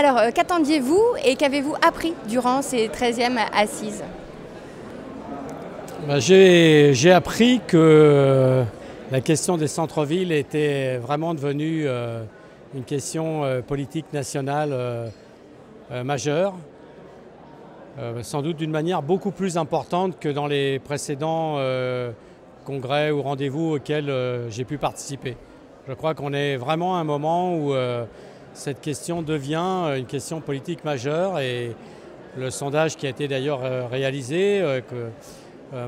Alors, qu'attendiez-vous et qu'avez-vous appris durant ces 13e assises? J'ai appris que la question des centres-villes était vraiment devenue une question politique nationale majeure, sans doute d'une manière beaucoup plus importante que dans les précédents congrès ou rendez-vous auxquels j'ai pu participer. Je crois qu'on est vraiment à un moment où cette question devient une question politique majeure et le sondage qui a été d'ailleurs réalisé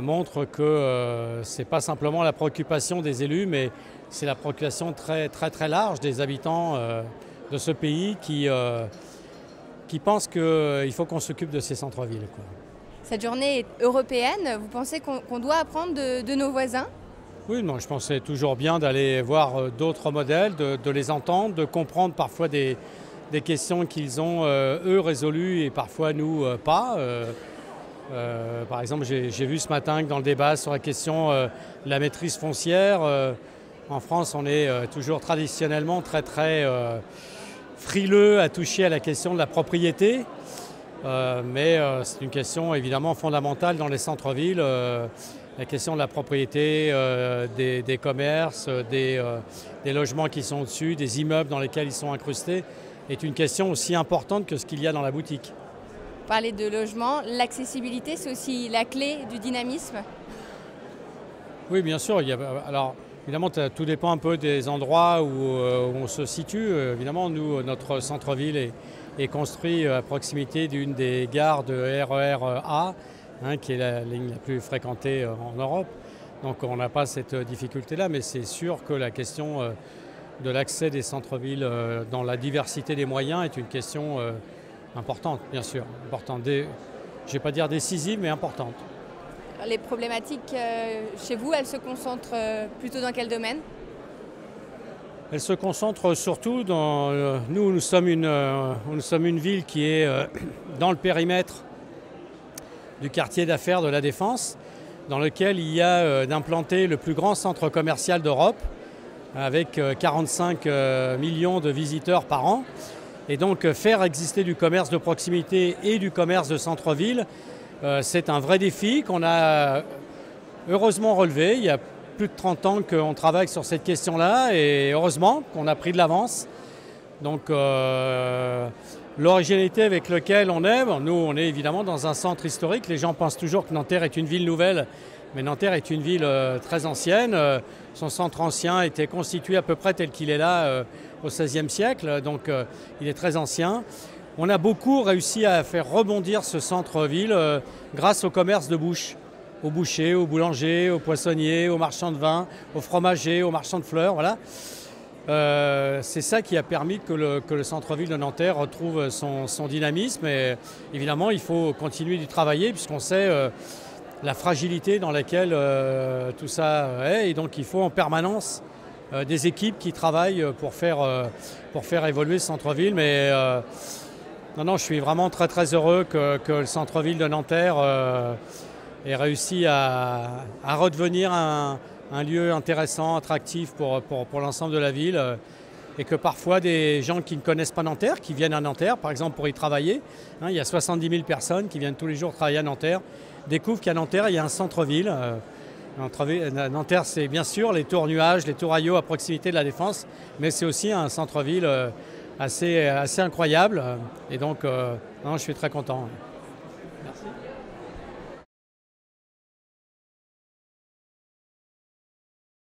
montre que ce n'est pas simplement la préoccupation des élus, mais c'est la préoccupation très large des habitants de ce pays qui pensent qu'il faut qu'on s'occupe de ces centres-villes. Cette journée est européenne, vous pensez qu'on doit apprendre de nos voisins? Oui, non, je pense que c'est toujours bien d'aller voir d'autres modèles, de les entendre, de comprendre parfois des questions qu'ils ont eux résolues et parfois nous pas. Par exemple, j'ai vu ce matin que dans le débat sur la question de la maîtrise foncière, en France, on est toujours traditionnellement très frileux à toucher à la question de la propriété. Mais c'est une question évidemment fondamentale dans les centres-villes. La question de la propriété, des commerces, des logements qui sont au-dessus, des immeubles dans lesquels ils sont incrustés, est une question aussi importante que ce qu'il y a dans la boutique. Parler de logement, l'accessibilité, c'est aussi la clé du dynamisme? Oui, bien sûr. Alors, évidemment, tout dépend un peu des endroits où on se situe. Évidemment, nous, notre centre-ville est construit à proximité d'une des gares de RER A, qui est la ligne la plus fréquentée en Europe. Donc on n'a pas cette difficulté-là, mais c'est sûr que la question de l'accès des centres-villes dans la diversité des moyens est une question importante, bien sûr. Importante. Je ne vais pas dire décisive, mais importante. Les problématiques chez vous, elles se concentrent plutôt dans quel domaine? Elles se concentrent surtout dans... nous sommes une ville qui est dans le périmètre du quartier d'affaires de la Défense, dans lequel il y a d'implanter le plus grand centre commercial d'Europe, avec 45 millions de visiteurs par an. Et donc faire exister du commerce de proximité et du commerce de centre-ville, c'est un vrai défi qu'on a heureusement relevé. Il y a plus de 30 ans qu'on travaille sur cette question-là et heureusement qu'on a pris de l'avance. Donc l'originalité avec laquelle on est, nous on est évidemment dans un centre historique. Les gens pensent toujours que Nanterre est une ville nouvelle, mais Nanterre est une ville très ancienne. Son centre ancien était constitué à peu près tel qu'il est là au XVIe siècle, donc il est très ancien. On a beaucoup réussi à faire rebondir ce centre-ville grâce au commerce de bouche, aux bouchers, aux boulangers, aux poissonniers, aux marchands de vin, aux fromagers, aux marchands de fleurs, voilà. C'est ça qui a permis que le centre-ville de Nanterre retrouve son dynamisme et évidemment il faut continuer d'y travailler puisqu'on sait la fragilité dans laquelle tout ça est et donc il faut en permanence des équipes qui travaillent pour faire évoluer ce centre-ville. Mais non, je suis vraiment très heureux que le centre-ville de Nanterre ait réussi à redevenir un lieu intéressant, attractif pour l'ensemble de la ville et que parfois des gens qui ne connaissent pas Nanterre, qui viennent à Nanterre par exemple pour y travailler, il y a 70 000 personnes qui viennent tous les jours travailler à Nanterre, découvrent qu'à Nanterre il y a un centre-ville. Nanterre c'est bien sûr les tours Nuages, les tours Ayot à proximité de la Défense, mais c'est aussi un centre-ville assez incroyable et donc non, je suis très content. Merci.